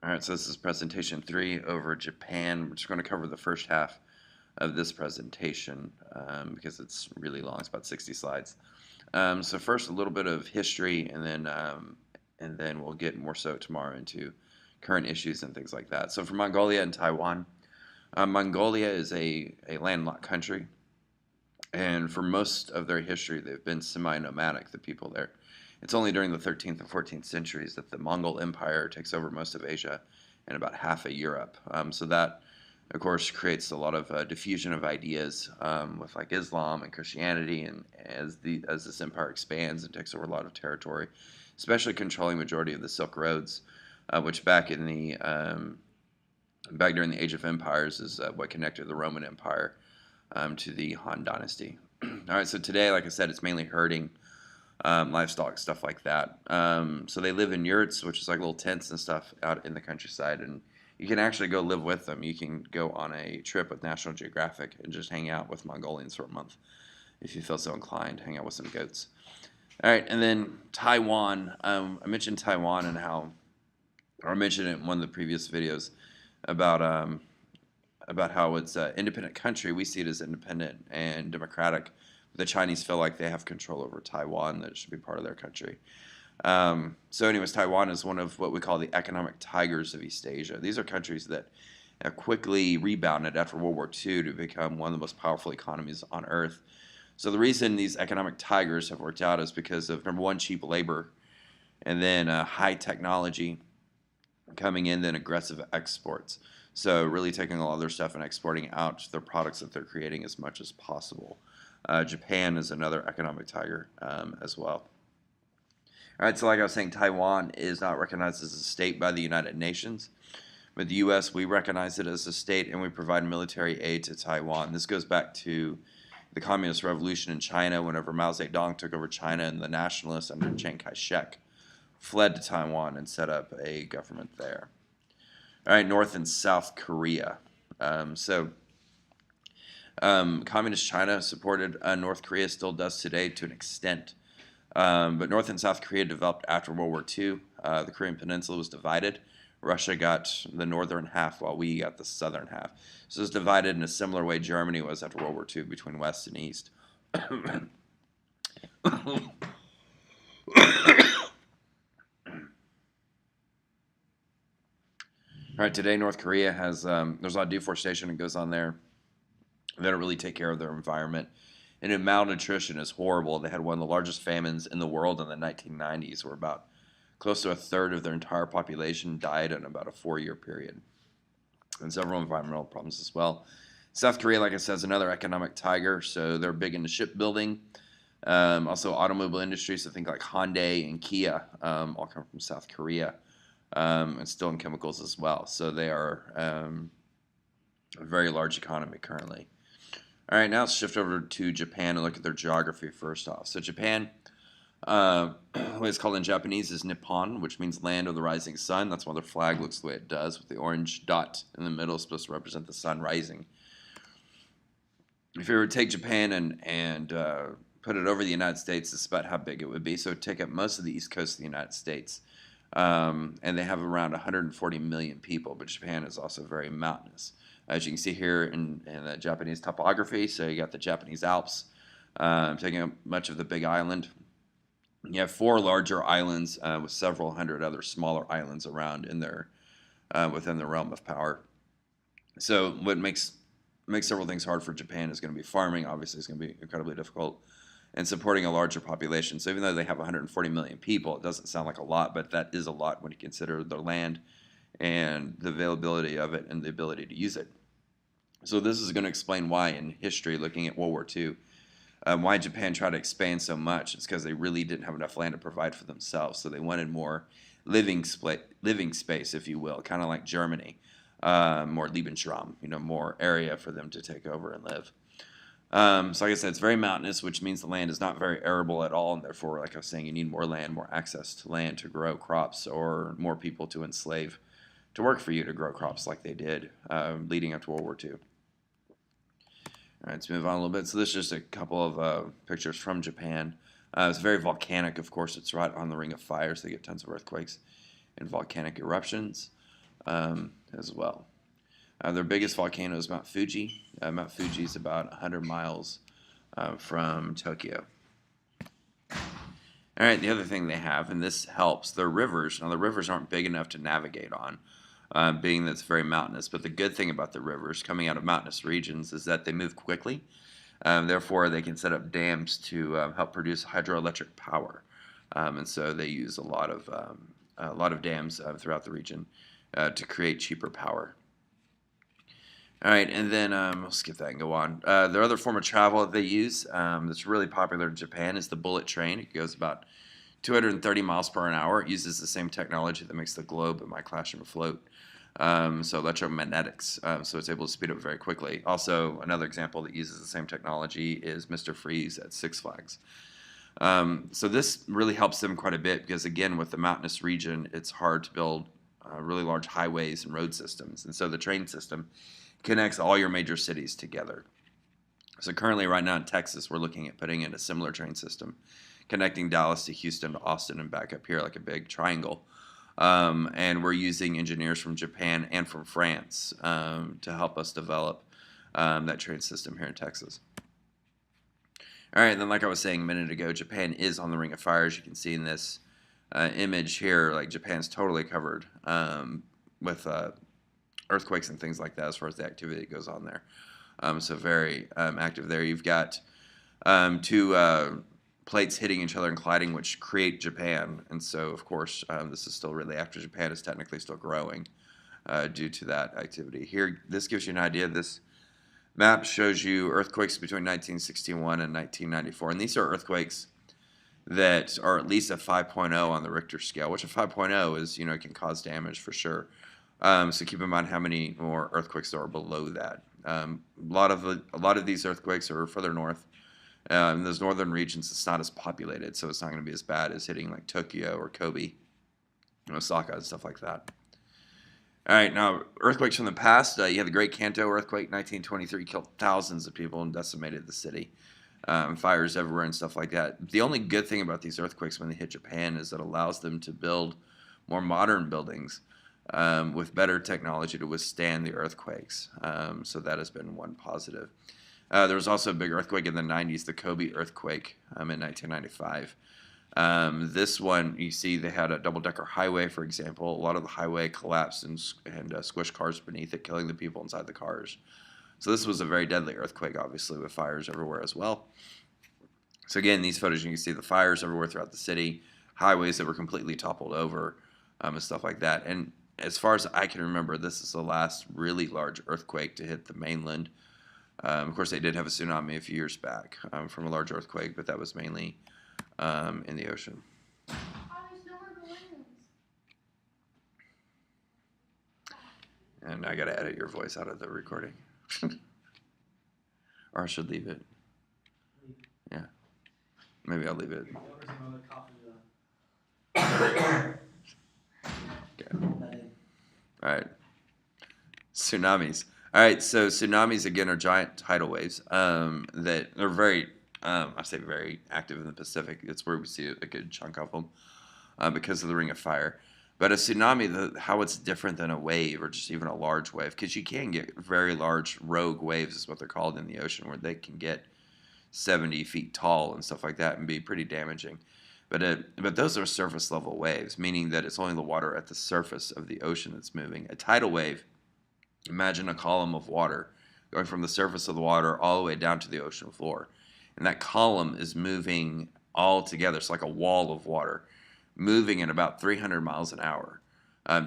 All right, so this is presentation 3 over Japan. We're just going to cover the first half of this presentation because it's really long. It's about 60 slides. So first, a little bit of history, and then we'll get more so tomorrow into current issues and things like that. So for Mongolia and Taiwan, Mongolia is a landlocked country, and for most of their history, they've been semi-nomadic, the people there. It's only during the 13th and 14th centuries that the Mongol Empire takes over most of Asia and about half of Europe. So that, of course, creates a lot of diffusion of ideas with like Islam and Christianity, and as this empire expands and takes over a lot of territory, especially controlling majority of the Silk Roads, which back during the Age of Empires is what connected the Roman Empire to the Han Dynasty. All right, so today, like I said, it's mainly herding, livestock, stuff like that. So they live in yurts, which is like little tents and stuff out in the countryside, and you can actually go live with them. You can go on a trip with National Geographic and just hang out with Mongolians for a month if you feel so inclined, hang out with some goats. All right, and then Taiwan. I mentioned Taiwan and how, or I mentioned it in one of the previous videos about how it's an independent country. We see it as independent and democratic. The Chinese feel like they have control over Taiwan, that it should be part of their country. So anyways, Taiwan is one of what we call the economic tigers of East Asia. These are countries that have quickly rebounded after World War II to become one of the most powerful economies on Earth. So the reason these economic tigers have worked out is because of, number one, cheap labor, and then high technology coming in, then aggressive exports. So really taking a lot of their stuff and exporting out their products that they're creating as much as possible. Japan is another economic tiger as well. All right, so like I was saying, Taiwan is not recognized as a state by the United Nations. But the U.S., we recognize it as a state, and we provide military aid to Taiwan. This goes back to the Communist Revolution in China, whenever Mao Zedong took over China, and the nationalists under Chiang Kai-shek fled to Taiwan and set up a government there. All right, North and South Korea. Communist China supported North Korea, still does today to an extent. But North and South Korea developed after World War II. The Korean Peninsula was divided. Russia got the northern half while we got the southern half. So it was divided in a similar way Germany was after World War II between West and East. All right, today North Korea has, there's a lot of deforestation that goes on there. They don't really take care of their environment. And malnutrition is horrible. They had one of the largest famines in the world in the 1990s, where about close to a third of their entire population died in about a 4-year period. And several environmental problems as well. South Korea, like I said, is another economic tiger. So they're big into shipbuilding. Also automobile industry, so think like Hyundai and Kia all come from South Korea. And still in chemicals as well. So they are a very large economy currently. All right, now let's shift over to Japan and look at their geography first off. So Japan, what it's called in Japanese is Nippon, which means land of the rising sun. That's why their flag looks the way it does, with the orange dot in the middle supposed to represent the sun rising. If you were to take Japan and put it over the United States, it's about how big it would be. So take up most of the east coast of the United States. And they have around 140 million people, but Japan is also very mountainous. As you can see here in the Japanese topography, so you got the Japanese Alps taking up much of the big island. You have 4 larger islands with several hundred other smaller islands around in their within the realm of power. So what makes several things hard for Japan is going to be farming. Obviously, it's going to be incredibly difficult, and supporting a larger population. So even though they have 140 million people, it doesn't sound like a lot, but that is a lot when you consider their land and the availability of it and the ability to use it. So this is going to explain why in history, looking at World War II, why Japan tried to expand so much. It's because they really didn't have enough land to provide for themselves. So they wanted more living space, if you will, kind of like Germany, more Lebensraum, more area for them to take over and live. So like I said, it's very mountainous, which means the land is not very arable at all, and therefore, like I was saying, you need more land, more access to land to grow crops, or more people to enslave to work for you to grow crops like they did leading up to World War II. All right, let's move on a little bit. So this is just a couple of pictures from Japan. It's very volcanic, of course. It's right on the Ring of Fire, so they get tons of earthquakes and volcanic eruptions. as well. Their biggest volcano is Mount Fuji. Mount Fuji is about 100 miles from Tokyo. All right, the other thing they have, and this helps, their rivers. Now, the rivers aren't big enough to navigate on, being that it's very mountainous. But the good thing about the rivers coming out of mountainous regions is that they move quickly. Therefore, they can set up dams to help produce hydroelectric power. And so they use a lot of dams throughout the region to create cheaper power. All right, and then I'll skip that and go on. Their other form of travel that they use that's really popular in Japan is the bullet train. It goes about 230 miles per hour. It uses the same technology that makes the globe in my classroom float. So electromagnetics, so it's able to speed up very quickly. Also, another example that uses the same technology is Mr. Freeze at Six Flags. So this really helps them quite a bit because, again, with the mountainous region, it's hard to build really large highways and road systems. And so the train system connects all your major cities together. So currently, right now in Texas, we're looking at putting in a similar train system, connecting Dallas to Houston to Austin and back up here like a big triangle. And we're using engineers from Japan and from France to help us develop that train system here in Texas. All right, and then like I was saying a minute ago, Japan is on the Ring of Fire. As you can see in this image here, like Japan's totally covered with earthquakes and things like that as far as the activity that goes on there. So very active there. You've got two plates hitting each other and colliding, which create Japan. And so, of course, this is still really after Japan is technically still growing due to that activity. Here, this gives you an idea. This map shows you earthquakes between 1961 and 1994. And these are earthquakes that are at least a 5.0 on the Richter scale, which a 5.0 is, it can cause damage for sure. So keep in mind how many more earthquakes there are below that. A lot of these earthquakes are further north. In those northern regions, it's not as populated, so it's not going to be as bad as hitting like Tokyo or Kobe, Osaka, and stuff like that. All right, now earthquakes from the past. You had the Great Kanto earthquake, 1923, killed thousands of people and decimated the city. Fires everywhere and stuff like that. The only good thing about these earthquakes when they hit Japan is it allows them to build more modern buildings with better technology to withstand the earthquakes. So that has been one positive. There was also a big earthquake in the 90s, the Kobe earthquake in 1995. This one, you see they had a double-decker highway, for example. A lot of the highway collapsed and squished cars beneath it, killing the people inside the cars. So this was a very deadly earthquake, obviously, with fires everywhere as well. So again, these photos, you can see the fires everywhere throughout the city, highways that were completely toppled over, and stuff like that. And as far as I can remember, this is the last really large earthquake to hit the mainland. Of course, they did have a tsunami a few years back from a large earthquake, but that was mainly in the ocean. And I got to edit your voice out of the recording. Or I should leave it. Yeah. Maybe I'll leave it. Okay. All right. Tsunamis. All right, so tsunamis, again, are giant tidal waves that are very, I say very active in the Pacific. It's where we see a good chunk of them because of the Ring of Fire. But a tsunami, how it's different than a wave or just even a large wave, because you can get very large rogue waves is what they're called in the ocean, where they can get 70 feet tall and stuff like that and be pretty damaging. But those are surface level waves, meaning that it's only the water at the surface of the ocean that's moving. A tidal wave, imagine a column of water going from the surface of the water all the way down to the ocean floor. And that column is moving all together. It's like a wall of water, moving at about 300 miles an hour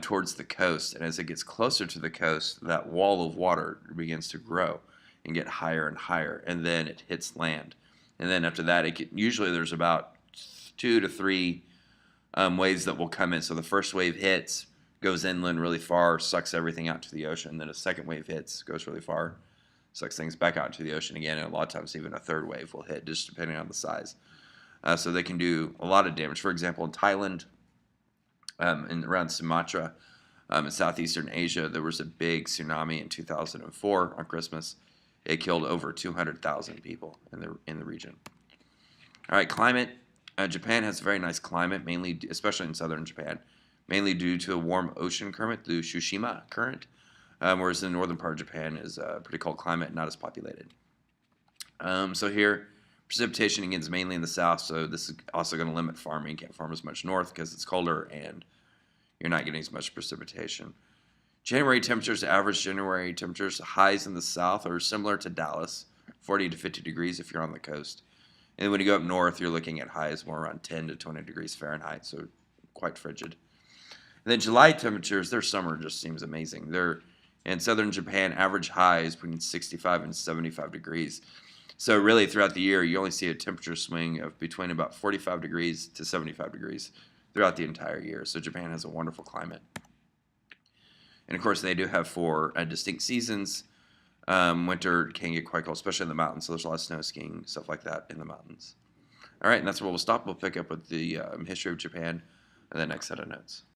towards the coast. And as it gets closer to the coast, that wall of water begins to grow and get higher and higher. And then it hits land. And then after that, usually there's about 2 to 3 waves that will come in. So the first wave hits, goes inland really far, sucks everything out to the ocean. Then a second wave hits, goes really far, sucks things back out to the ocean again. And a lot of times even a third wave will hit, just depending on the size. So they can do a lot of damage. For example, in Thailand, and around Sumatra, in southeastern Asia, there was a big tsunami in 2004 on Christmas. It killed over 200,000 people in the region. All right, climate. Japan has a very nice climate, mainly, especially in southern Japan, mainly due to a warm ocean current, the Tsushima current, whereas the northern part of Japan is a pretty cold climate, not as populated. So here, precipitation again is mainly in the south, so this is also going to limit farming. You can't farm as much north because it's colder and you're not getting as much precipitation. January temperatures, average January temperatures, highs in the south are similar to Dallas, 40 to 50 degrees if you're on the coast. And when you go up north, you're looking at highs more around 10 to 20 degrees Fahrenheit, so quite frigid. And then July temperatures, their summer just seems amazing. They're in southern Japan, average highs between 65 and 75 degrees. So really throughout the year, you only see a temperature swing of between about 45 degrees to 75 degrees throughout the entire year. So Japan has a wonderful climate. And of course, they do have four distinct seasons. Winter can get quite cold, especially in the mountains. So there's a lot of snow skiing, stuff like that in the mountains. All right, and that's where we'll stop. We'll pick up with the history of Japan in the next set of notes.